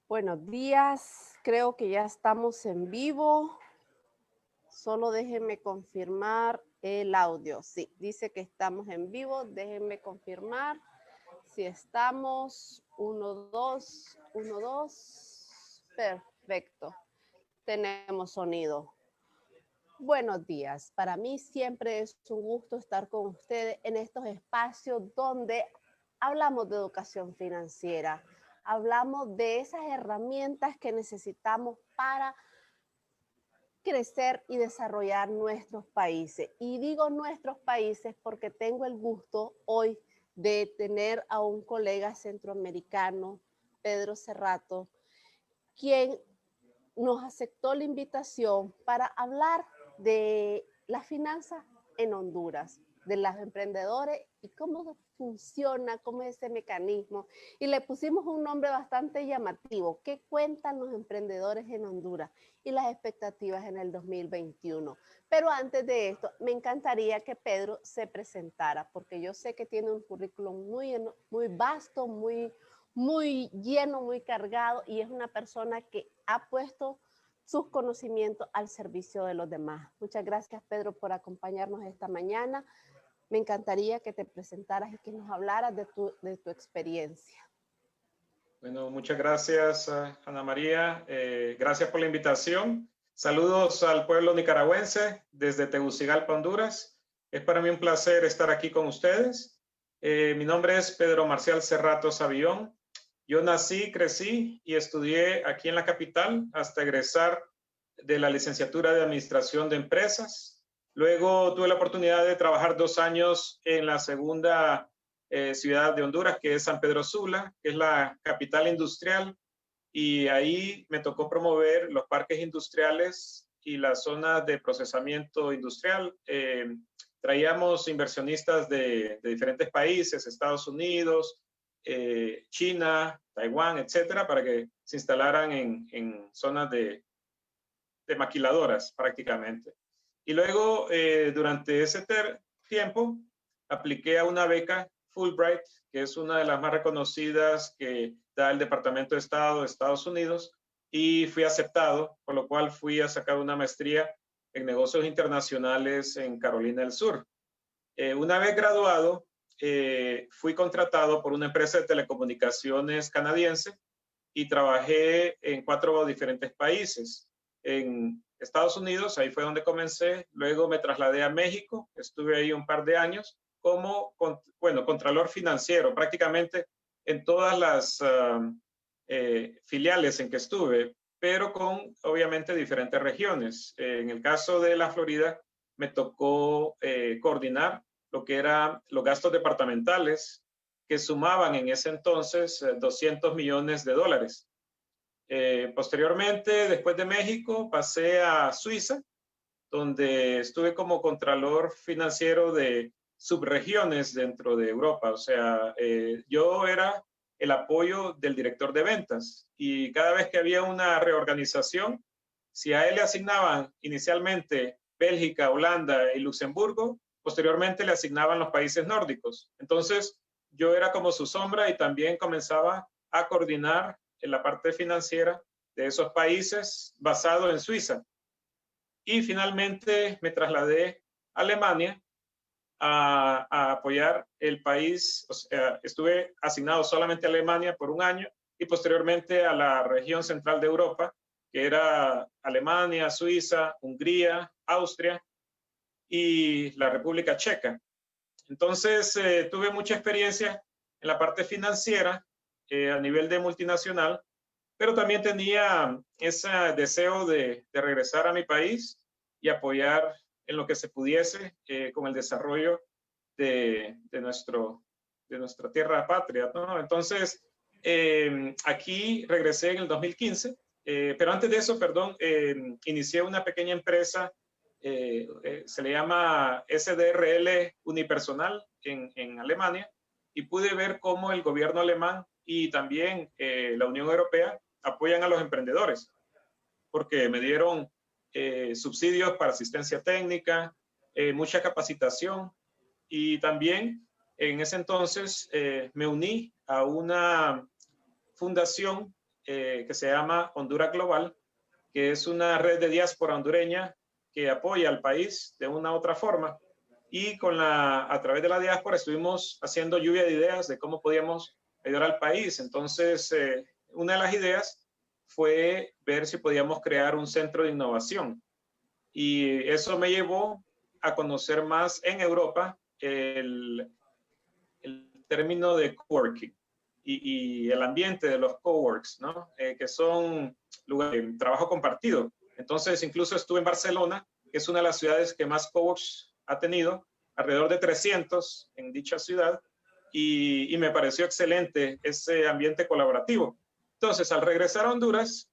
Buenos días, creo que ya estamos en vivo. Solo déjenme confirmar el audio. Sí, dice que estamos en vivo. Déjenme confirmar si estamos. 1, 2, 1, 2. Perfecto. Tenemos sonido. Buenos días. Para mí siempre es un gusto estar con ustedes en estos espacios donde hablamos de educación financiera. Hablamos de esas herramientas que necesitamos para crecer y desarrollar nuestros países. Y digo nuestros países porque tengo el gusto hoy de tener a un colega centroamericano, Pedro Cerrato, quien nos aceptó la invitación para hablar de las finanzas en Honduras, de los emprendedores y cómo funciona, cómo es ese mecanismo. Y le pusimos un nombre bastante llamativo, ¿qué cuentan los emprendedores en Honduras y las expectativas en el 2021? Pero antes de esto, me encantaría que Pedro se presentara, porque yo sé que tiene un currículum muy vasto, muy lleno, muy cargado, y es una persona que ha puesto sus conocimientos al servicio de los demás. Muchas gracias, Pedro, por acompañarnos esta mañana. Me encantaría que te presentaras y que nos hablaras de tu experiencia. Bueno, muchas gracias, Ana María. Gracias por la invitación. Saludos al pueblo nicaragüense desde Tegucigalpa, Honduras. Es para mí un placer estar aquí con ustedes. Mi nombre es Pedro Marcial Cerrato Savillón. Yo nací, crecí y estudié aquí en la capital hasta egresar de la licenciatura de Administración de Empresas. Luego tuve la oportunidad de trabajar 2 años en la segunda ciudad de Honduras, que es San Pedro Sula, que es la capital industrial, y ahí me tocó promover los parques industriales y las zonas de procesamiento industrial. Traíamos inversionistas de diferentes países, Estados Unidos, China, Taiwán, etcétera, para que se instalaran en zonas de maquiladoras prácticamente. Y luego, durante ese tiempo, apliqué a una beca Fulbright, que es una de las más reconocidas que da el Departamento de Estado de Estados Unidos, y fui aceptado, por lo cual fui a sacar una maestría en negocios internacionales en Carolina del Sur. Una vez graduado, fui contratado por una empresa de telecomunicaciones canadiense y trabajé en 4 diferentes países. En Estados Unidos, ahí fue donde comencé. Luego me trasladé a México, estuve ahí un par de años como, contralor financiero, prácticamente en todas las filiales en que estuve, pero con obviamente diferentes regiones. En el caso de la Florida, me tocó coordinar lo que eran los gastos departamentales, que sumaban en ese entonces $200 millones. Posteriormente, después de México, pasé a Suiza, donde estuve como contralor financiero de subregiones dentro de Europa. O sea, yo era el apoyo del director de ventas, y cada vez que había una reorganización, si a él le asignaban inicialmente Bélgica, Holanda y Luxemburgo, posteriormente le asignaban los países nórdicos. Entonces, yo era como su sombra y también comenzaba a coordinar en la parte financiera de esos países basado en Suiza. Y finalmente me trasladé a Alemania a apoyar el país. O sea, estuve asignado solamente a Alemania por un año y posteriormente a la región central de Europa, que era Alemania, Suiza, Hungría, Austria y la República Checa. Entonces, tuve mucha experiencia en la parte financiera a nivel de multinacional, pero también tenía ese deseo de regresar a mi país y apoyar en lo que se pudiese con el desarrollo de nuestra tierra patria, ¿no? Entonces, aquí regresé en el 2015, pero antes de eso, perdón, inicié una pequeña empresa, se le llama SDRL Unipersonal en Alemania, y pude ver cómo el gobierno alemán y también la Unión Europea apoyan a los emprendedores, porque me dieron subsidios para asistencia técnica, mucha capacitación, y también en ese entonces me uní a una fundación que se llama Honduras Global, que es una red de diáspora hondureña que apoya al país de una u otra forma. Y a través de la diáspora estuvimos haciendo lluvia de ideas de cómo podíamos ayudar al país. Entonces, una de las ideas fue ver si podíamos crear un centro de innovación. Y eso me llevó a conocer más en Europa el término de coworking y el ambiente de los coworks, ¿no? Que son lugares de trabajo compartido. Entonces, incluso estuve en Barcelona, que es una de las ciudades que más coworks ha tenido, alrededor de 300 en dicha ciudad, y me pareció excelente ese ambiente colaborativo. Entonces, al regresar a Honduras,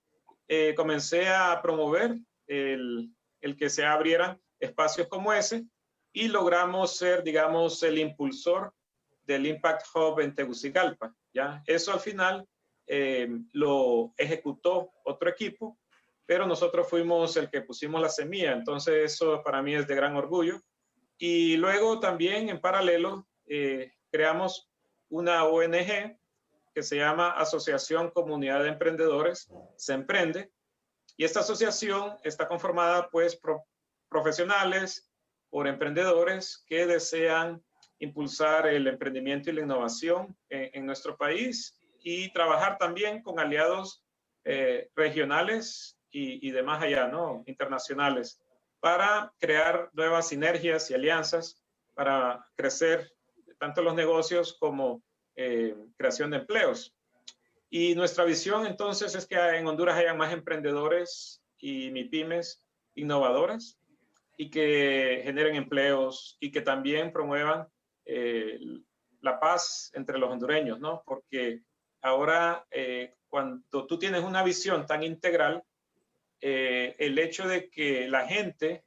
comencé a promover el que se abrieran espacios como ese y logramos ser, digamos, el impulsor del Impact Hub en Tegucigalpa, ¿ya? Eso al final lo ejecutó otro equipo, pero nosotros fuimos el que pusimos la semilla, entonces eso para mí es de gran orgullo. Y luego también en paralelo creamos una ONG que se llama Asociación Comunidad de Emprendedores, Se Emprende, y esta asociación está conformada pues profesionales, por emprendedores que desean impulsar el emprendimiento y la innovación en nuestro país y trabajar también con aliados regionales y de más allá, ¿no? Internacionales, para crear nuevas sinergias y alianzas para crecer tanto los negocios como creación de empleos. Y nuestra visión entonces es que en Honduras haya más emprendedores y MIPYMES innovadoras y que generen empleos y que también promuevan la paz entre los hondureños, ¿no? Porque ahora cuando tú tienes una visión tan integral, el hecho de que la gente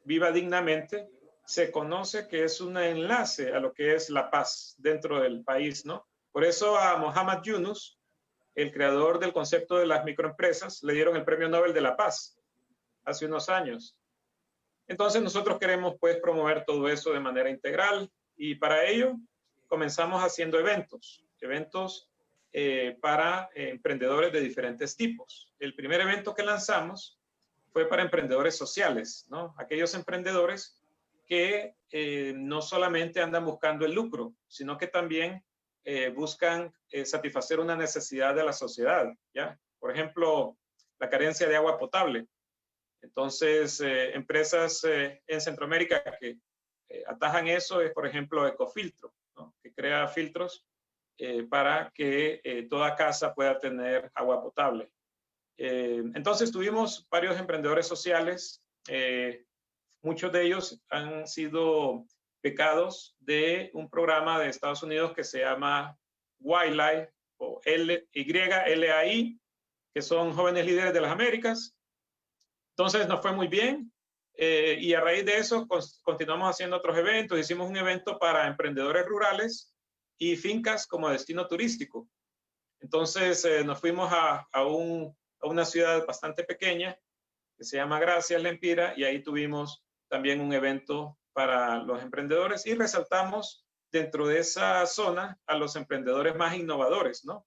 viva dignamente se conoce que es un enlace a lo que es la paz dentro del país, ¿no? Por eso a Muhammad Yunus, el creador del concepto de las microempresas, le dieron el Premio Nobel de la Paz hace unos años. Entonces nosotros queremos pues promover todo eso de manera integral y para ello comenzamos haciendo eventos para emprendedores de diferentes tipos. El primer evento que lanzamos fue para emprendedores sociales, ¿no? Aquellos emprendedores que no solamente andan buscando el lucro, sino que también buscan satisfacer una necesidad de la sociedad, ¿ya? Por ejemplo, la carencia de agua potable. Entonces, empresas en Centroamérica que atajan eso es, por ejemplo, Ecofiltro, ¿no? Que crea filtros para que toda casa pueda tener agua potable. Entonces, tuvimos varios emprendedores sociales. Muchos de ellos han sido becados de un programa de Estados Unidos que se llama YLAI o YLAI, que son Jóvenes Líderes de las Américas. Entonces nos fue muy bien y a raíz de eso continuamos haciendo otros eventos. Hicimos un evento para emprendedores rurales y fincas como destino turístico. Entonces nos fuimos a una ciudad bastante pequeña que se llama Gracias, Lempira, y ahí tuvimos también un evento para los emprendedores y resaltamos dentro de esa zona a los emprendedores más innovadores, ¿no?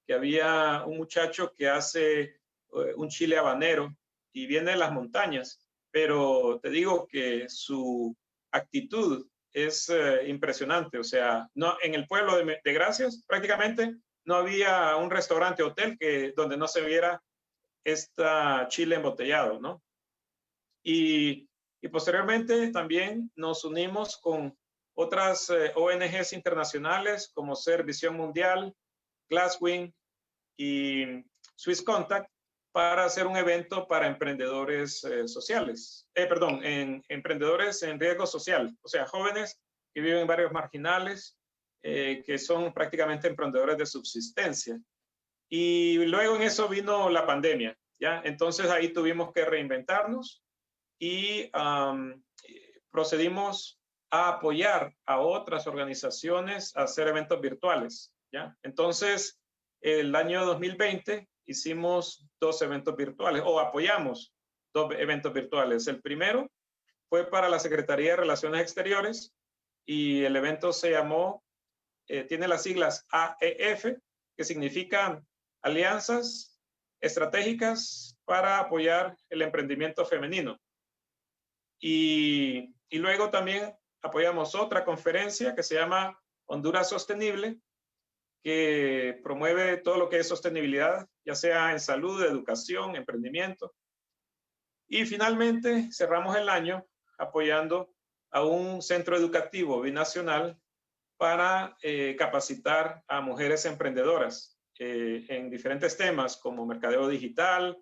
Que había un muchacho que hace un chile habanero y viene de las montañas, pero te digo que su actitud es impresionante. O sea, no, en el pueblo de Gracias prácticamente no había un restaurante, hotel donde no se viera esta chile embotellado, ¿no? Y posteriormente también nos unimos con otras ONGs internacionales como Ser Visión Mundial, Glasswing y Swiss Contact para hacer un evento para emprendedores sociales, emprendedores en riesgo social, o sea, jóvenes que viven en barrios marginales, que son prácticamente emprendedores de subsistencia. Y luego en eso vino la pandemia, ¿ya? Entonces ahí tuvimos que reinventarnos y procedimos a apoyar a otras organizaciones a hacer eventos virtuales, ¿ya? Entonces, el año 2020 hicimos 2 eventos virtuales o apoyamos 2 eventos virtuales. El primero fue para la Secretaría de Relaciones Exteriores y el evento se llamó, tiene las siglas AEF, que significa alianzas estratégicas para apoyar el emprendimiento femenino. Y luego también apoyamos otra conferencia que se llama Honduras Sostenible, que promueve todo lo que es sostenibilidad, ya sea en salud, educación, emprendimiento. Y finalmente cerramos el año apoyando a un centro educativo binacional para capacitar a mujeres emprendedoras en diferentes temas como mercadeo digital,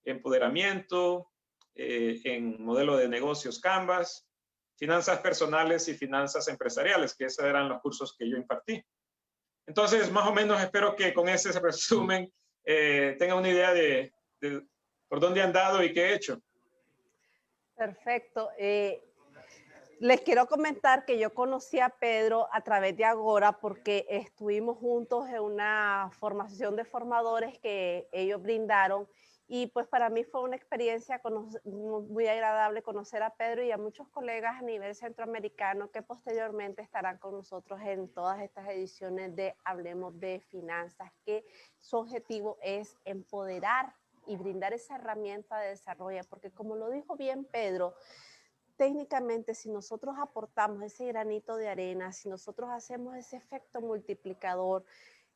empoderamiento, en modelo de negocios Canvas, finanzas personales y finanzas empresariales, que esos eran los cursos que yo impartí. Entonces, más o menos espero que con ese resumen tengan una idea de por dónde he andado y qué he hecho. Perfecto. Les quiero comentar que yo conocí a Pedro a través de Agora porque estuvimos juntos en una formación de formadores que ellos brindaron y pues para mí fue una experiencia muy agradable conocer a Pedro y a muchos colegas a nivel centroamericano que posteriormente estarán con nosotros en todas estas ediciones de Hablemos de Finanzas, que su objetivo es empoderar y brindar esa herramienta de desarrollo, porque como lo dijo bien Pedro, técnicamente, si nosotros aportamos ese granito de arena, si nosotros hacemos ese efecto multiplicador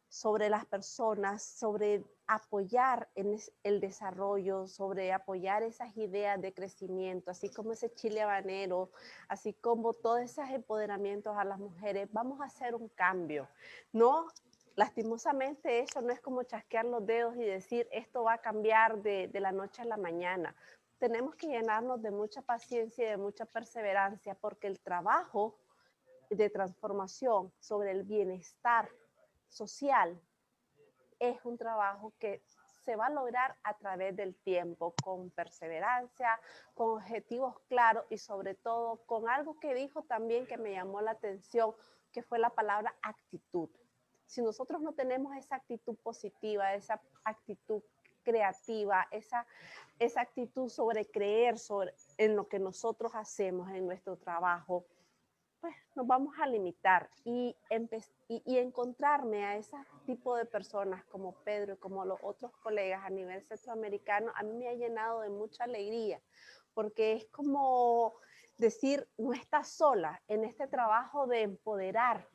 sobre las personas, sobre apoyar en el desarrollo, sobre apoyar esas ideas de crecimiento, así como ese chile habanero, así como todos esos empoderamientos a las mujeres, vamos a hacer un cambio. No, lastimosamente eso no es como chasquear los dedos y decir esto va a cambiar de la noche a la mañana. Tenemos que llenarnos de mucha paciencia y de mucha perseverancia porque el trabajo de transformación sobre el bienestar social es un trabajo que se va a lograr a través del tiempo, con perseverancia, con objetivos claros y sobre todo con algo que dijo también que me llamó la atención, que fue la palabra actitud. Si nosotros no tenemos esa actitud positiva, esa actitud creativa, esa actitud sobre creer en lo que nosotros hacemos en nuestro trabajo, pues nos vamos a limitar y encontrarme a ese tipo de personas como Pedro y como los otros colegas a nivel centroamericano, a mí me ha llenado de mucha alegría, porque es como decir, no estás sola en este trabajo de empoderar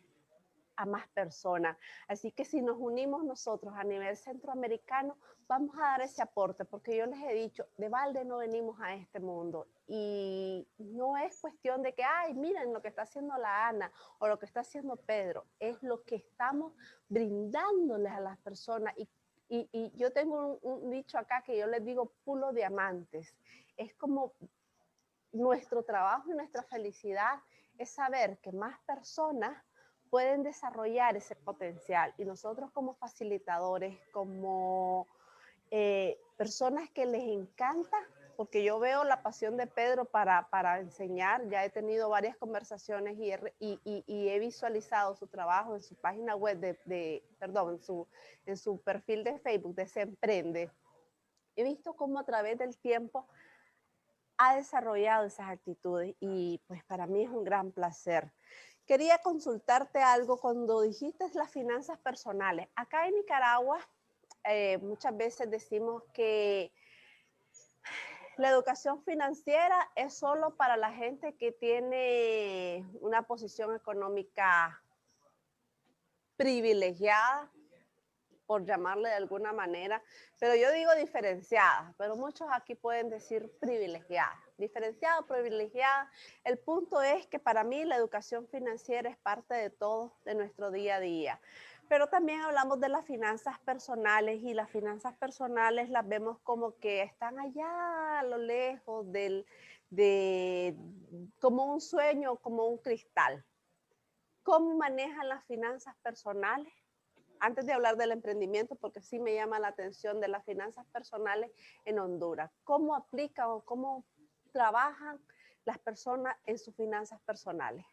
a más personas. Así que si nos unimos nosotros a nivel centroamericano, vamos a dar ese aporte, porque yo les he dicho, de balde no venimos a este mundo y no es cuestión de que, ay, miren lo que está haciendo la Ana o lo que está haciendo Pedro, es lo que estamos brindándoles a las personas y yo tengo un dicho acá que yo les digo pulo diamantes, es como nuestro trabajo y nuestra felicidad es saber que más personas pueden desarrollar ese potencial y nosotros como facilitadores, como personas que les encanta, porque yo veo la pasión de Pedro para enseñar, ya he tenido varias conversaciones y he visualizado su trabajo en su página web, perdón, en su perfil de Facebook de Se Emprende. He visto cómo a través del tiempo ha desarrollado esas actitudes y pues para mí es un gran placer. Quería consultarte algo cuando dijiste las finanzas personales. Acá en Nicaragua muchas veces decimos que la educación financiera es solo para la gente que tiene una posición económica privilegiada, por llamarle de alguna manera, pero yo digo diferenciada, pero muchos aquí pueden decir privilegiada. Diferenciada o privilegiada, el punto es que para mí la educación financiera es parte de todo, de nuestro día a día. Pero también hablamos de las finanzas personales y las finanzas personales las vemos como que están allá a lo lejos como un sueño, como un cristal. ¿Cómo manejan las finanzas personales? Antes de hablar del emprendimiento, porque sí me llama la atención de las finanzas personales en Honduras. ¿Cómo aplican o cómo trabajan las personas en sus finanzas personales?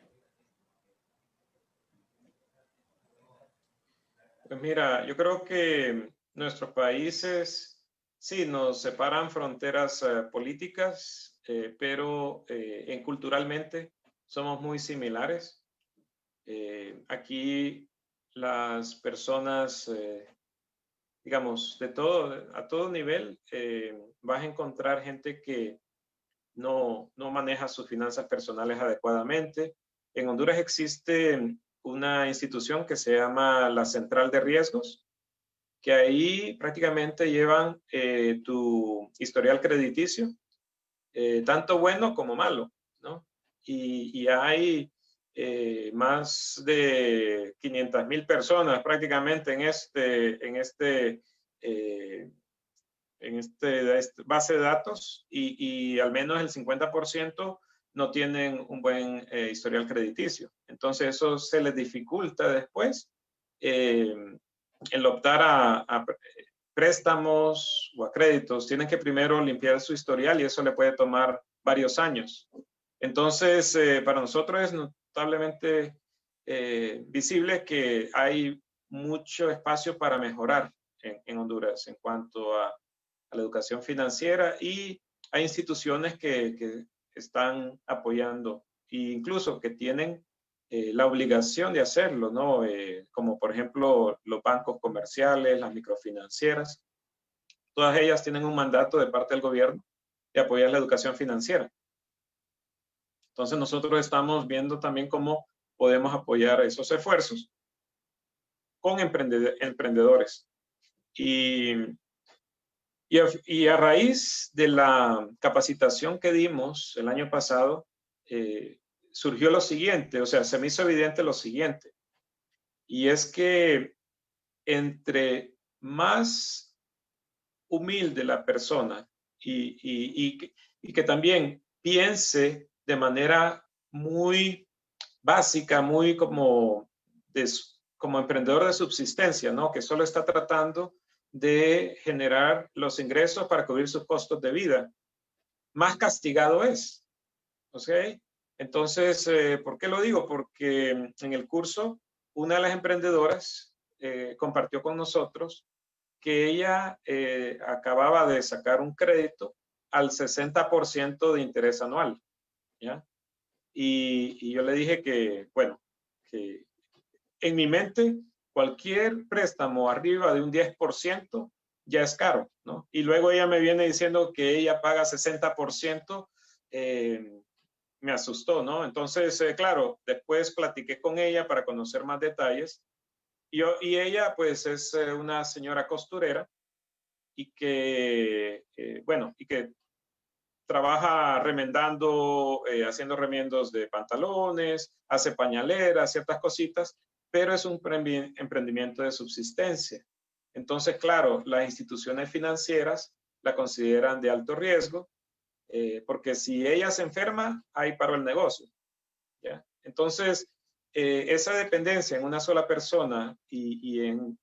Pues mira, yo creo que nuestros países sí nos separan fronteras políticas, pero culturalmente somos muy similares. Aquí las personas digamos, de todo, a todo nivel, vas a encontrar gente que no maneja sus finanzas personales adecuadamente. En Honduras existe una institución que se llama la Central de Riesgos, que ahí prácticamente llevan tu historial crediticio, tanto bueno como malo, ¿no? Y hay más de 500,000 personas prácticamente en este base de datos y al menos el 50% no tienen un buen historial crediticio. Entonces eso se les dificulta después el optar a préstamos o a créditos. Tienen que primero limpiar su historial y eso le puede tomar varios años. Entonces, para nosotros es notablemente visible que hay mucho espacio para mejorar en Honduras en cuanto a la educación financiera y hay instituciones que están apoyando e incluso que tienen la obligación de hacerlo, ¿no? Como por ejemplo los bancos comerciales, las microfinancieras, todas ellas tienen un mandato de parte del gobierno de apoyar la educación financiera. Entonces nosotros estamos viendo también cómo podemos apoyar esos esfuerzos con emprendedores. Y a raíz de la capacitación que dimos el año pasado, surgió lo siguiente, o sea, se me hizo evidente lo siguiente, y es que entre más humilde la persona y que también piense de manera muy básica, muy como emprendedor de subsistencia, ¿no? Que solo está tratando de generar los ingresos para cubrir sus costos de vida, más castigado es. ¿Ok? Entonces, ¿por qué lo digo? Porque en el curso, una de las emprendedoras compartió con nosotros que ella acababa de sacar un crédito al 60% de interés anual, ¿ya? Y yo le dije que, bueno, que en mi mente, cualquier préstamo arriba de un 10% ya es caro, ¿no? Y luego ella me viene diciendo que ella paga 60%, me asustó, ¿no? Entonces, claro, después platiqué con ella para conocer más detalles. Y ella, pues, es una señora costurera y que, bueno, y que trabaja remendando, haciendo remiendos de pantalones, hace pañaleras, ciertas cositas, pero es un emprendimiento de subsistencia. Entonces, claro, las instituciones financieras la consideran de alto riesgo, porque si ella se enferma, ahí paró el negocio, ¿ya? Entonces, esa dependencia en una sola persona y en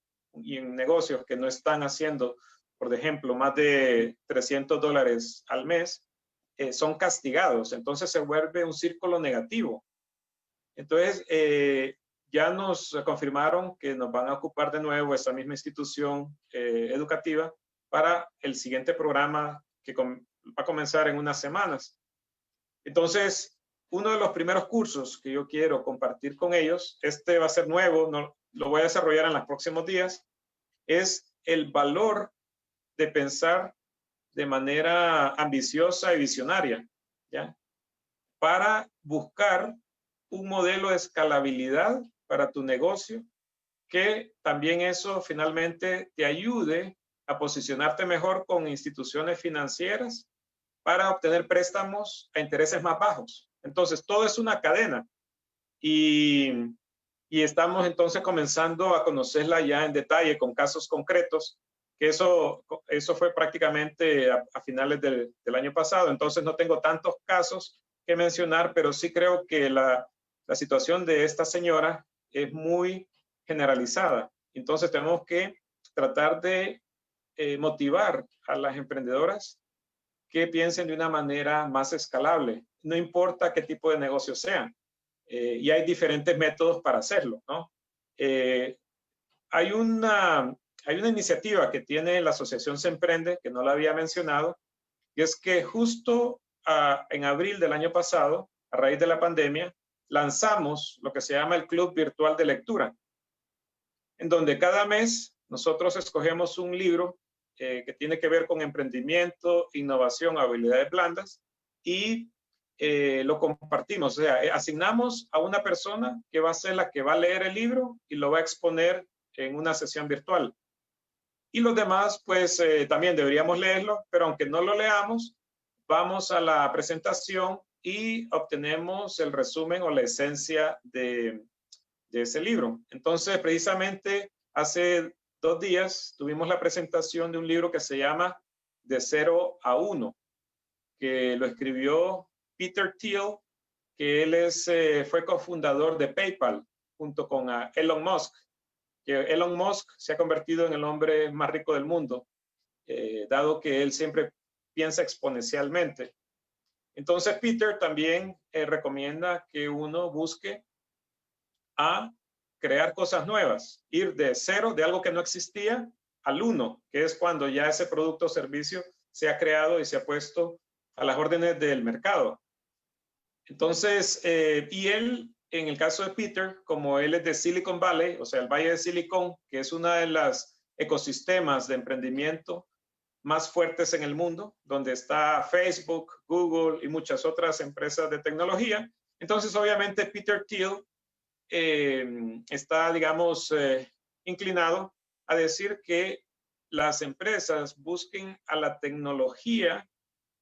negocios que no están haciendo, por ejemplo, más de $300 al mes, son castigados. Entonces se vuelve un círculo negativo. Entonces, ya nos confirmaron que nos van a ocupar de nuevo esa misma institución educativa para el siguiente programa que va a comenzar en unas semanas. Entonces, uno de los primeros cursos que yo quiero compartir con ellos, este va a ser nuevo, no, lo voy a desarrollar en los próximos días, es el valor de pensar de manera ambiciosa y visionaria, ¿ya? Para buscar un modelo de escalabilidad para tu negocio, que también eso finalmente te ayude a posicionarte mejor con instituciones financieras para obtener préstamos a intereses más bajos. Entonces, todo es una cadena y estamos entonces comenzando a conocerla ya en detalle con casos concretos, que eso fue prácticamente a finales del año pasado. Entonces, no tengo tantos casos que mencionar, pero sí creo que la situación de esta señora es muy generalizada. Entonces, tenemos que tratar de motivar a las emprendedoras que piensen de una manera más escalable. No importa qué tipo de negocio sea. Y hay diferentes métodos para hacerlo, ¿no? Hay una iniciativa que tiene la Asociación Se Emprende, que no la había mencionado, y es que justo en abril del año pasado, a raíz de la pandemia, lanzamos lo que se llama el Club Virtual de Lectura, en donde cada mes nosotros escogemos un libro que tiene que ver con emprendimiento, innovación, habilidades blandas y lo compartimos. O sea, asignamos a una persona que va a ser la que va a leer el libro y lo va a exponer en una sesión virtual. Y los demás, pues también deberíamos leerlo, pero aunque no lo leamos, vamos a la presentación y obtenemos el resumen o la esencia de ese libro. Entonces, precisamente hace 2 días tuvimos la presentación de un libro que se llama De 0 a 1, que lo escribió Peter Thiel, que él fue cofundador de PayPal junto con Elon Musk, que Elon Musk se ha convertido en el hombre más rico del mundo, dado que él siempre piensa exponencialmente. Entonces, Peter también recomienda que uno busque a crear cosas nuevas, ir de 0, de algo que no existía, al 1, que es cuando ya ese producto o servicio se ha creado y se ha puesto a las órdenes del mercado. Entonces, y él, en el caso de Peter, como él es de Silicon Valley, o sea, el Valle de Silicon, que es una de las ecosistemas de emprendimiento más fuertes en el mundo, donde está Facebook, Google y muchas otras empresas de tecnología. Entonces, obviamente, Peter Thiel está, digamos, inclinado a decir que las empresas busquen a la tecnología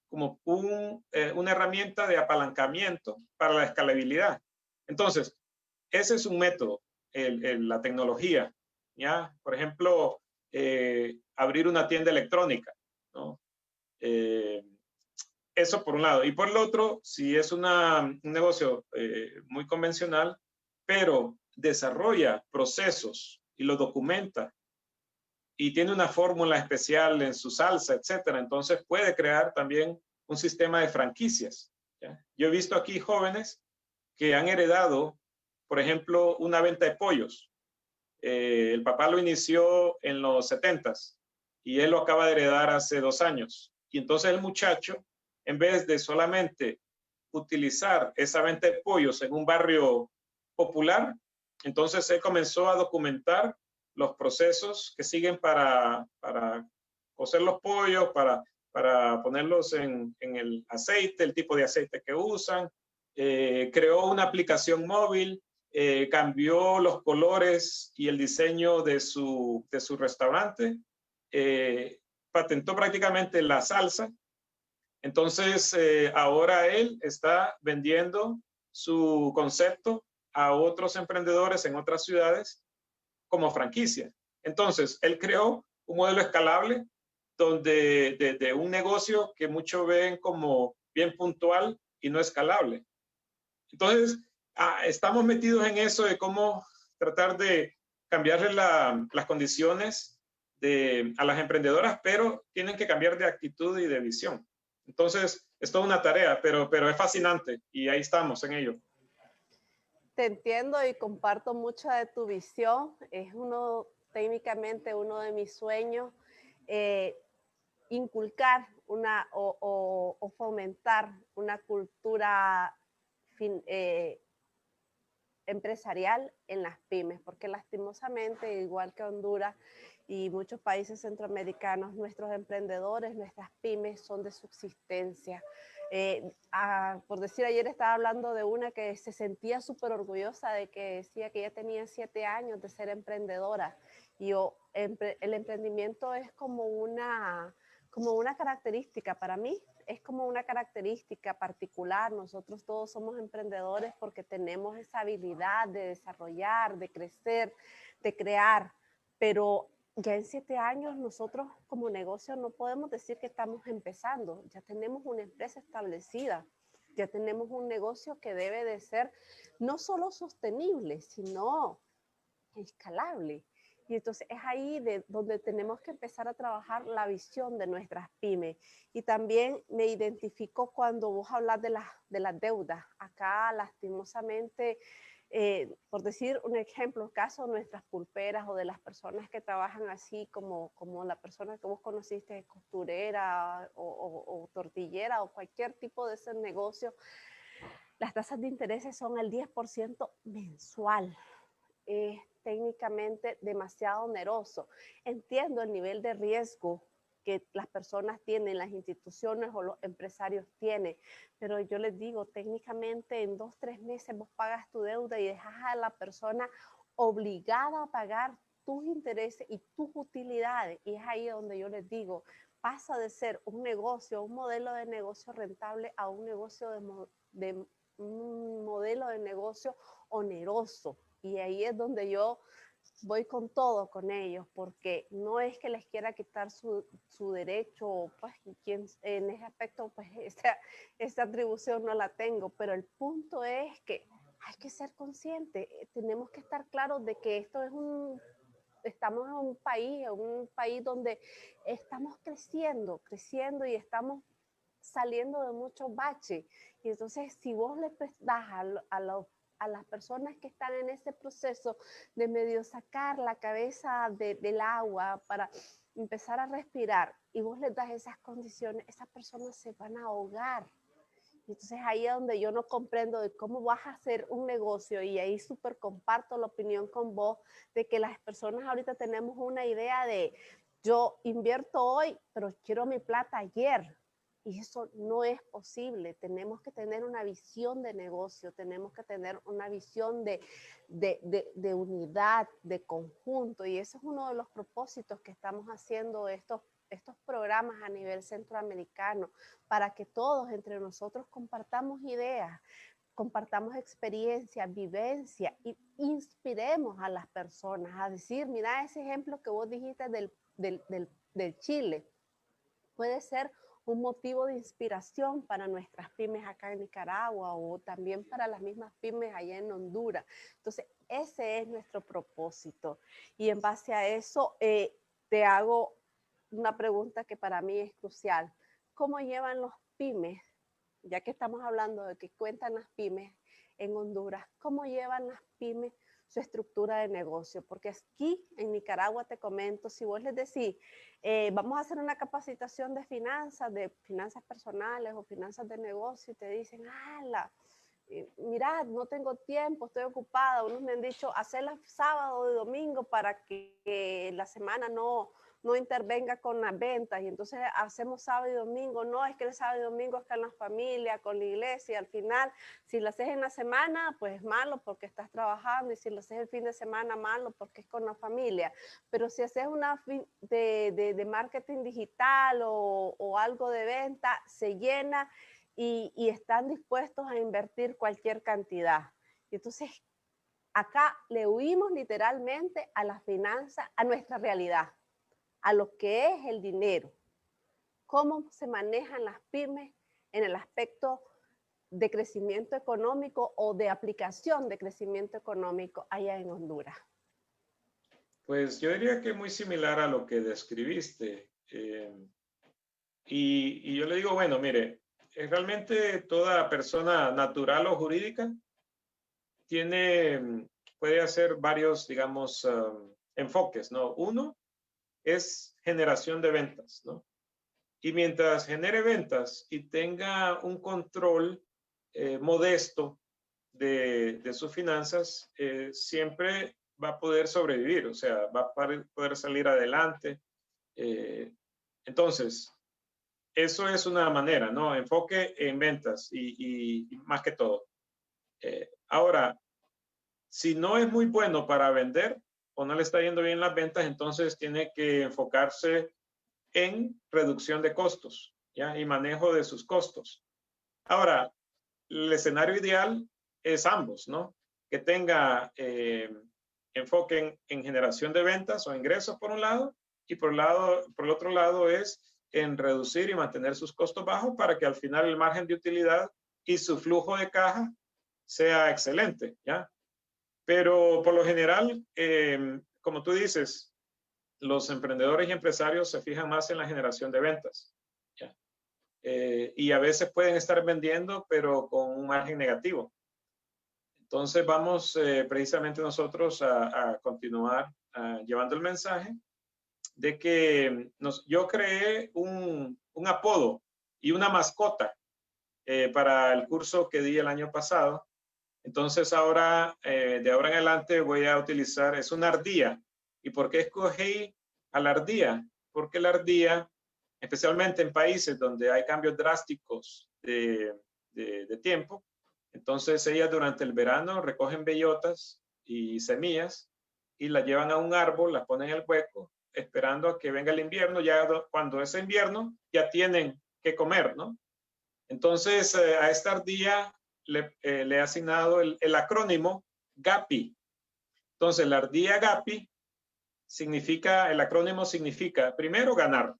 como una herramienta de apalancamiento para la escalabilidad. Entonces, ese es un método, la tecnología, ¿ya? Por ejemplo, abrir una tienda electrónica, ¿no? Eso por un lado. Y por el otro, si es un negocio muy convencional, pero desarrolla procesos y lo documenta y tiene una fórmula especial en su salsa, etcétera, entonces puede crear también un sistema de franquicias, ¿ya? Yo he visto aquí jóvenes que han heredado, por ejemplo, una venta de pollos. El papá lo inició en los 70s y él lo acaba de heredar hace 2 años. Y entonces el muchacho, en vez de solamente utilizar esa venta de pollos en un barrio popular, entonces él comenzó a documentar los procesos que siguen para cocer los pollos, para ponerlos en el aceite, el tipo de aceite que usan. Creó una aplicación móvil, cambió los colores y el diseño de su restaurante, patentó prácticamente la salsa. Entonces, ahora él está vendiendo su concepto a otros emprendedores en otras ciudades como franquicia. Entonces, él creó un modelo escalable donde de un negocio que muchos ven como bien puntual y no escalable. Entonces, estamos metidos en eso de cómo tratar de cambiarle las condiciones a las emprendedoras, pero tienen que cambiar de actitud y de visión. Entonces, es toda una tarea, pero es fascinante y ahí estamos en ello. Te entiendo y comparto mucho de tu visión. Es técnicamente uno de mis sueños, inculcar o fomentar una cultura empresarial en las pymes, porque lastimosamente, igual que Honduras y muchos países centroamericanos, nuestros emprendedores, nuestras pymes son de subsistencia. Por decir, ayer estaba hablando de una que se sentía súper orgullosa de que decía que ya tenía 7 años de ser emprendedora. Y el emprendimiento es como una característica para mí, es como una característica particular. Nosotros todos somos emprendedores porque tenemos esa habilidad de desarrollar, de crecer, de crear, pero ya en 7 años nosotros como negocio no podemos decir que estamos empezando, ya tenemos una empresa establecida, ya tenemos un negocio que debe de ser no solo sostenible, sino escalable. Y entonces es ahí donde tenemos que empezar a trabajar la visión de nuestras pymes. Y también me identifico cuando vos hablas de las deudas. Acá, lastimosamente, por decir un ejemplo, caso de nuestras pulperas o de las personas que trabajan así, como la persona que vos conociste, costurera o tortillera o cualquier tipo de ese negocio, las tasas de intereses son el 10% mensual. técnicamente demasiado oneroso. Entiendo el nivel de riesgo que las personas tienen, las instituciones o los empresarios tienen, pero yo les digo, técnicamente en 2, 3 meses vos pagas tu deuda y dejas a la persona obligada a pagar tus intereses y tus utilidades. Y es ahí donde yo les digo, pasa de ser un negocio, un modelo de negocio rentable a un negocio de un modelo de negocio oneroso. Y ahí es donde yo voy con todo con ellos, porque no es que les quiera quitar su derecho, pues quien, en ese aspecto, pues esta atribución no la tengo, pero el punto es que hay que ser conscientes, tenemos que estar claros de que esto es estamos en un país donde estamos creciendo y estamos saliendo de muchos baches. Y entonces, si vos le das a las personas que están en ese proceso de medio sacar la cabeza del agua para empezar a respirar, y vos les das esas condiciones, esas personas se van a ahogar. Y entonces ahí es donde yo no comprendo de cómo vas a hacer un negocio, y ahí súper comparto la opinión con vos de que las personas ahorita tenemos una idea de yo invierto hoy, pero quiero mi plata ayer. Y eso no es posible. Tenemos que tener una visión de negocio, tenemos que tener una visión de unidad, de conjunto. Y eso es uno de los propósitos que estamos haciendo estos programas a nivel centroamericano, para que todos entre nosotros compartamos ideas, compartamos experiencias, vivencia y inspiremos a las personas a decir, mira ese ejemplo que vos dijiste del Chile, puede ser un motivo de inspiración para nuestras pymes acá en Nicaragua o también para las mismas pymes allá en Honduras. Entonces, ese es nuestro propósito. Y en base a eso, te hago una pregunta que para mí es crucial. ¿Cómo llevan los pymes, ya que estamos hablando de que cuentan las pymes en Honduras, cómo llevan las pymes su estructura de negocio? Porque aquí en Nicaragua, te comento, si vos les decís, vamos a hacer una capacitación de finanzas personales o finanzas de negocio, y te dicen, mirad, no tengo tiempo, estoy ocupada. Unos me han dicho, hacerla sábado y domingo para que la semana no intervenga con las ventas, y entonces hacemos sábado y domingo. No, es que el sábado y domingo es con la familia, con la iglesia, y al final, si lo haces en la semana, pues es malo porque estás trabajando, y si lo haces el fin de semana, malo porque es con la familia. Pero si haces una de marketing digital o algo de venta, se llena y están dispuestos a invertir cualquier cantidad. Y entonces, acá le huimos literalmente a la finanza, a nuestra realidad, a lo que es el dinero. Cómo se manejan las pymes en el aspecto de crecimiento económico o de aplicación de crecimiento económico allá en Honduras. Pues yo diría que muy similar a lo que describiste. Y yo le digo, bueno, mire, realmente toda persona natural o jurídica puede hacer varios, digamos, enfoques, ¿no? Uno es generación de ventas, ¿no? Y mientras genere ventas y tenga un control modesto de sus finanzas, siempre va a poder sobrevivir, o sea, va a poder salir adelante. Entonces, eso es una manera, ¿no? Enfoque en ventas y más que todo. Ahora, si no es muy bueno para vender o no le está yendo bien las ventas, entonces tiene que enfocarse en reducción de costos, ¿ya? Y manejo de sus costos. Ahora, el escenario ideal es ambos, ¿no? Que tenga enfoque en generación de ventas o ingresos por un lado, y por el otro lado es en reducir y mantener sus costos bajos para que al final el margen de utilidad y su flujo de caja sea excelente, ¿ya? Pero por lo general, como tú dices, los emprendedores y empresarios se fijan más en la generación de ventas, ¿ya? Y a veces pueden estar vendiendo, pero con un margen negativo. Entonces vamos precisamente nosotros a continuar llevando el mensaje de que yo creé un apodo y una mascota para el curso que di el año pasado, Entonces ahora, de ahora en adelante voy a utilizar, es una ardía. ¿Y por qué escogí a la ardía? Porque la ardía, especialmente en países donde hay cambios drásticos de tiempo, entonces ellas durante el verano recogen bellotas y semillas y las llevan a un árbol, las ponen en el hueco, esperando a que venga el invierno. Ya cuando es invierno, ya tienen que comer, ¿no? Entonces, a esta ardilla le he asignado el acrónimo GAPI. Entonces, la ardilla GAPI significa, el acrónimo significa, primero, ganar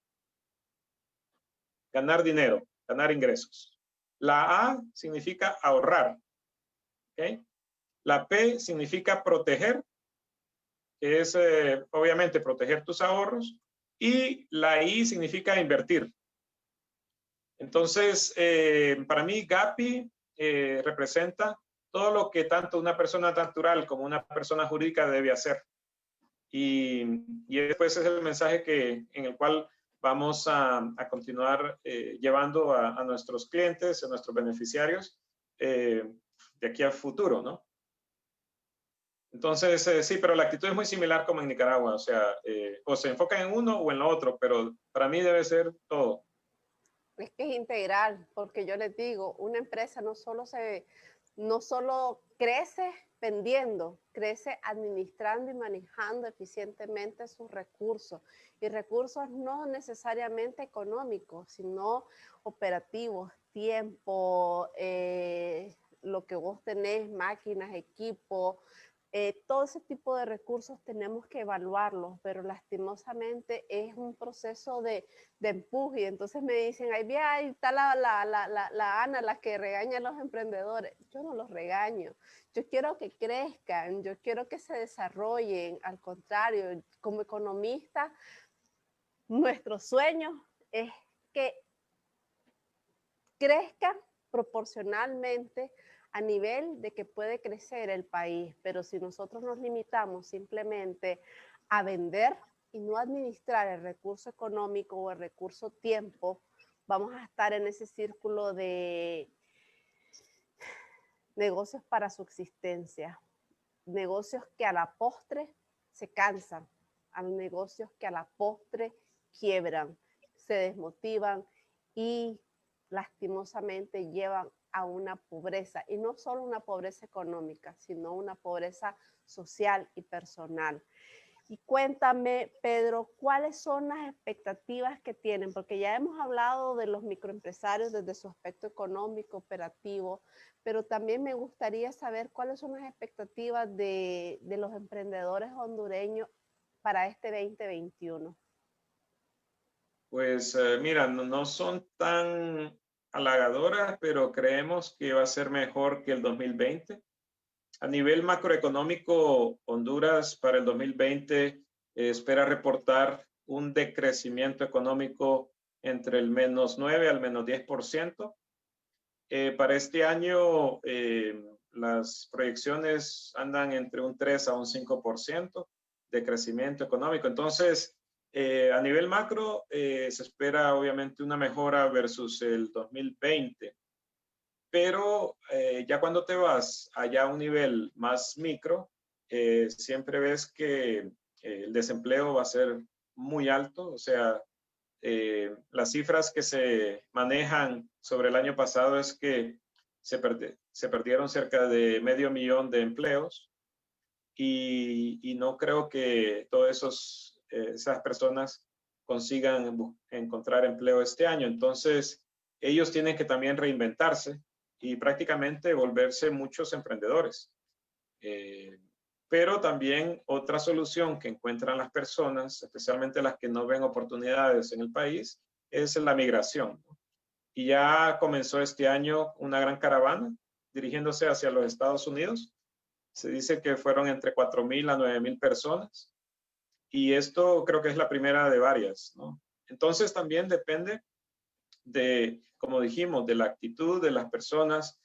dinero, ganar ingresos. La A significa ahorrar, ¿ok? La P significa proteger, que es obviamente proteger tus ahorros, y la I significa invertir. Entonces, para mí, GAPI representa todo lo que tanto una persona natural como una persona jurídica debe hacer. Y después es el mensaje en el cual vamos a continuar llevando a nuestros clientes, a nuestros beneficiarios, de aquí al futuro, ¿no? Entonces, sí, pero la actitud es muy similar como en Nicaragua, o sea, o se enfocan en uno o en lo otro, pero para mí debe ser todo. Es que es integral, porque yo les digo, una empresa no solo crece vendiendo, crece administrando y manejando eficientemente sus recursos. Y recursos no necesariamente económicos, sino operativos, tiempo, lo que vos tenés, máquinas, equipos. Todo ese tipo de recursos tenemos que evaluarlos, pero lastimosamente es un proceso de empuje. Entonces me dicen, ahí está la Ana, la que regaña a los emprendedores. Yo no los regaño. Yo quiero que crezcan, yo quiero que se desarrollen. Al contrario, como economista, nuestro sueño es que crezcan proporcionalmente a nivel de que puede crecer el país, pero si nosotros nos limitamos simplemente a vender y no administrar el recurso económico o el recurso tiempo, vamos a estar en ese círculo de negocios para subsistencia, negocios que a la postre se cansan, a negocios que a la postre quiebran, se desmotivan y lastimosamente llevan a una pobreza, y no solo una pobreza económica, sino una pobreza social y personal. Y cuéntame, Pedro, ¿cuáles son las expectativas que tienen? Porque ya hemos hablado de los microempresarios desde su aspecto económico, operativo, pero también me gustaría saber cuáles son las expectativas de los emprendedores hondureños para este 2021. Pues mira, no son tan halagadoras, pero creemos que va a ser mejor que el 2020. A nivel macroeconómico, Honduras para el 2020 espera reportar un decrecimiento económico entre el -9 al -10%. Para este año, las proyecciones andan entre un 3 a un 5% de crecimiento económico. Entonces, a nivel macro, se espera obviamente una mejora versus el 2020. Pero ya cuando te vas allá a un nivel más micro, siempre ves que el desempleo va a ser muy alto. O sea, las cifras que se manejan sobre el año pasado es que se perdieron cerca de 500,000 de empleos y no creo que todas esas personas consigan encontrar empleo este año. Entonces, ellos tienen que también reinventarse y prácticamente volverse muchos emprendedores. Pero también otra solución que encuentran las personas, especialmente las que no ven oportunidades en el país, es la migración. Y ya comenzó este año una gran caravana dirigiéndose hacia los Estados Unidos. Se dice que fueron entre 4,000 a 9,000 personas. Y esto creo que es la primera de varias, ¿no? Entonces también depende de, como dijimos, de la actitud de las personas,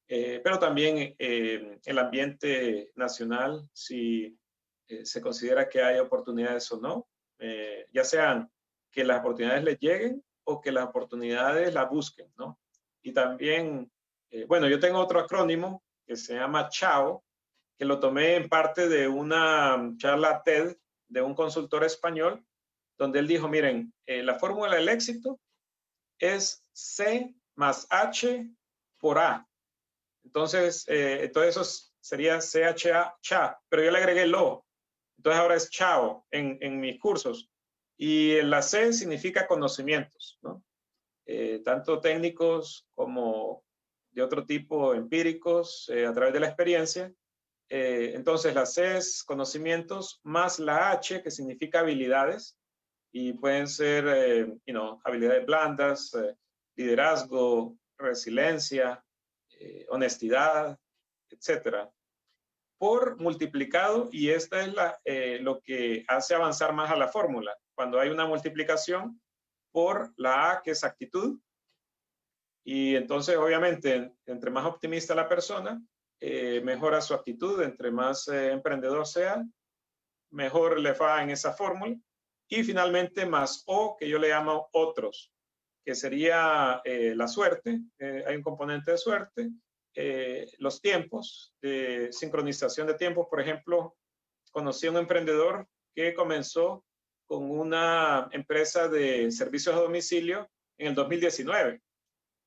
pero también el ambiente nacional, si se considera que hay oportunidades o no, ya sean que las oportunidades les lleguen o que las oportunidades las busquen, ¿no? Y también, bueno, yo tengo otro acrónimo que se llama Chao, que lo tomé en parte de una charla TED de un consultor español, donde él dijo, miren, la fórmula del éxito es C más H por A. Entonces, todo eso sería CHA, cha, pero yo le agregué lo. Entonces ahora es chao en mis cursos. Y la C significa conocimientos, ¿no? Tanto técnicos como de otro tipo, empíricos, a través de la experiencia. Entonces la C es conocimientos más la H, que significa habilidades, y pueden ser habilidades blandas, liderazgo, resiliencia, honestidad, etcétera, por multiplicado, y esta es lo que hace avanzar más a la fórmula. Cuando hay una multiplicación por la A, que es actitud, y entonces obviamente entre más optimista la persona, mejora su actitud, entre más emprendedor sea, mejor le va en esa fórmula. Y finalmente más O, que yo le llamo otros, que sería la suerte, hay un componente de suerte, los tiempos, de sincronización de tiempos. Por ejemplo, conocí a un emprendedor que comenzó con una empresa de servicios a domicilio en el 2019,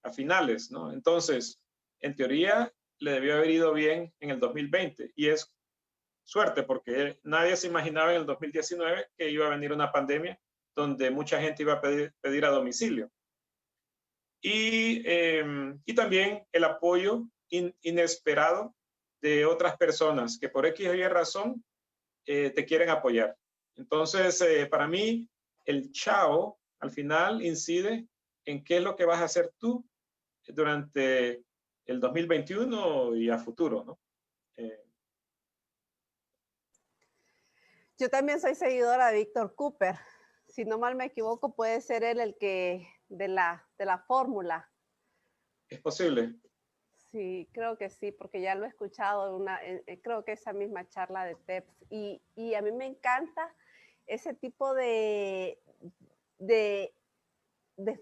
a finales, ¿no? Entonces, en teoría, le debió haber ido bien en el 2020, y es suerte porque nadie se imaginaba en el 2019 que iba a venir una pandemia donde mucha gente iba a pedir a domicilio. Y también el apoyo inesperado de otras personas que por X o Y razón te quieren apoyar. Entonces, para mí, el chao al final incide en qué es lo que vas a hacer tú durante el 2021 y a futuro, ¿no? Yo también soy seguidora de Víctor Cooper. Si no mal me equivoco, puede ser él el que de la fórmula. ¿Es posible? Sí, creo que sí, porque ya lo he escuchado creo que esa misma charla de TEPS. Y a mí me encanta ese tipo de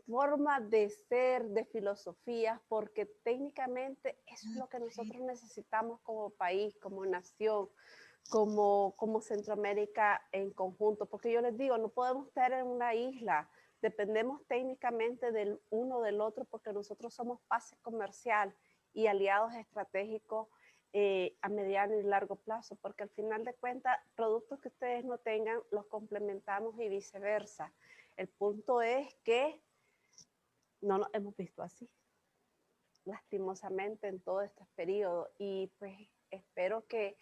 forma de ser, de filosofías, porque técnicamente eso es lo que nosotros necesitamos como país, como nación, como Centroamérica en conjunto, porque yo les digo, no podemos estar en una isla, dependemos técnicamente del uno del otro, porque nosotros somos base comercial y aliados estratégicos a mediano y largo plazo, porque al final de cuentas, productos que ustedes no tengan, los complementamos y viceversa. El punto es que no nos hemos visto así, lastimosamente, en todo este periodo, y pues espero que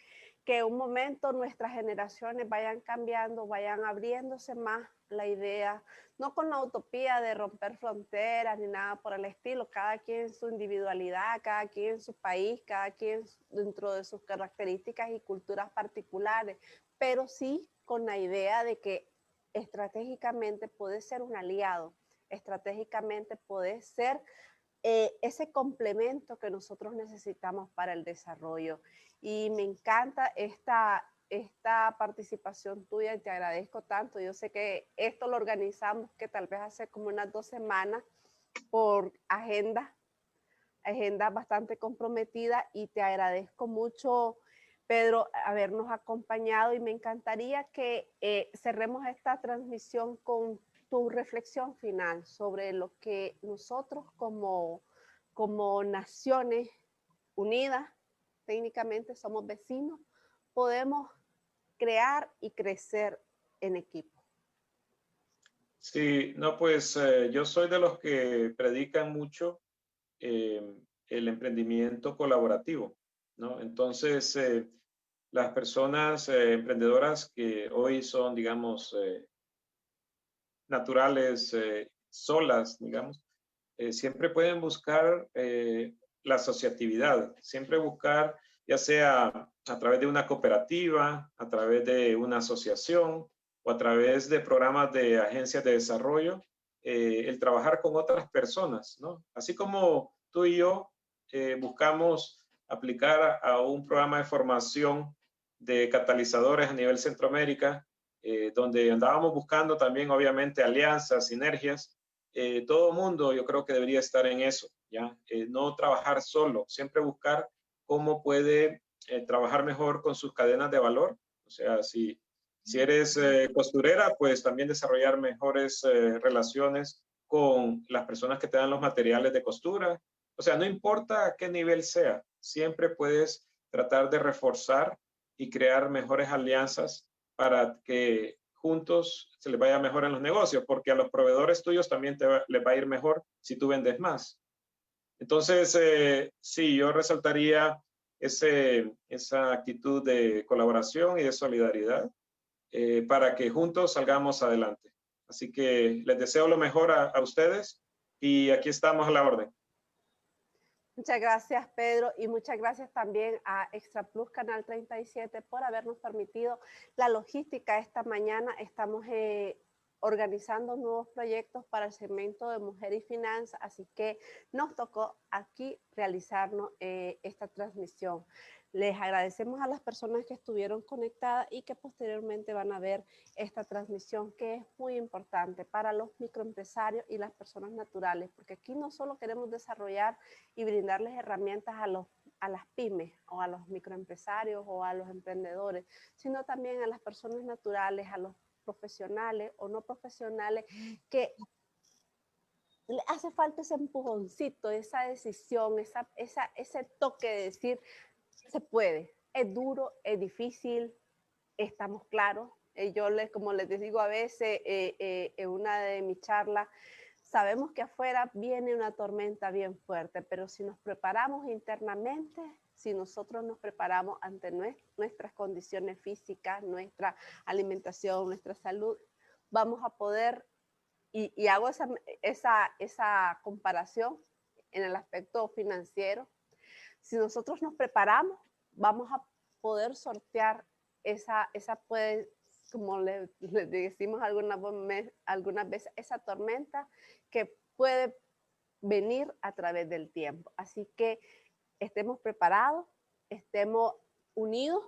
un momento nuestras generaciones vayan cambiando, vayan abriéndose más la idea, no con la utopía de romper fronteras ni nada por el estilo, cada quien su individualidad, cada quien en su país, cada quien dentro de sus características y culturas particulares, pero sí con la idea de que estratégicamente puede ser un aliado, estratégicamente puede ser ese complemento que nosotros necesitamos para el desarrollo. Y me encanta esta participación tuya y te agradezco tanto. Yo sé que esto lo organizamos que tal vez hace como unas 2 semanas por agenda bastante comprometida, y te agradezco mucho, Pedro, habernos acompañado, y me encantaría que cerremos esta transmisión con tu reflexión final sobre lo que nosotros como naciones unidas, técnicamente somos vecinos, podemos crear y crecer en equipo. Sí, no, pues yo soy de los que predican mucho el emprendimiento colaborativo, ¿no? Entonces, las personas emprendedoras que hoy son, digamos, naturales, solas, digamos, siempre pueden buscar la asociatividad, siempre buscar, ya sea a través de una cooperativa, a través de una asociación o a través de programas de agencias de desarrollo, el trabajar con otras personas, ¿no? Así como tú y yo buscamos aplicar a un programa de formación de catalizadores a nivel Centroamérica, donde andábamos buscando también, obviamente, alianzas, sinergias. Todo mundo yo creo que debería estar en eso, ¿ya? No trabajar solo, siempre buscar cómo puede trabajar mejor con sus cadenas de valor. O sea, si eres costurera, pues también desarrollar mejores relaciones con las personas que te dan los materiales de costura. O sea, no importa a qué nivel sea, siempre puedes tratar de reforzar y crear mejores alianzas para que juntos se les vaya mejor en los negocios, porque a los proveedores tuyos también les va a ir mejor si tú vendes más. Entonces, sí, yo resaltaría esa actitud de colaboración y de solidaridad para que juntos salgamos adelante. Así que les deseo lo mejor a ustedes y aquí estamos a la orden. Muchas gracias, Pedro, y muchas gracias también a Extra Plus Canal 37 por habernos permitido la logística esta mañana. Estamos organizando nuevos proyectos para el segmento de Mujer y Finanzas, así que nos tocó aquí realizarnos esta transmisión. Les agradecemos a las personas que estuvieron conectadas y que posteriormente van a ver esta transmisión, que es muy importante para los microempresarios y las personas naturales, porque aquí no solo queremos desarrollar y brindarles herramientas a las pymes o a los microempresarios o a los emprendedores, sino también a las personas naturales, a los profesionales o no profesionales que le hace falta ese empujoncito, esa decisión, ese toque de decir, se puede. Es duro, es difícil, estamos claros. Como les digo a veces en una de mis charlas, sabemos que afuera viene una tormenta bien fuerte, pero si nos preparamos internamente, si nosotros nos preparamos ante nuestras condiciones físicas, nuestra alimentación, nuestra salud, vamos a poder, y hago esa comparación en el aspecto financiero. Si nosotros nos preparamos, vamos a poder sortear puede, como le decimos algunas veces, esa tormenta que puede venir a través del tiempo. Así que estemos preparados, estemos unidos,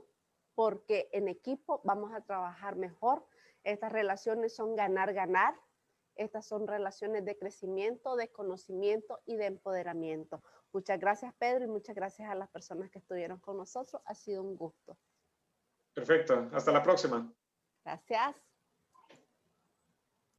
porque en equipo vamos a trabajar mejor. Estas relaciones son ganar-ganar. Estas son relaciones de crecimiento, de conocimiento y de empoderamiento. Muchas gracias, Pedro, y muchas gracias a las personas que estuvieron con nosotros. Ha sido un gusto. Perfecto. Hasta la próxima. Gracias.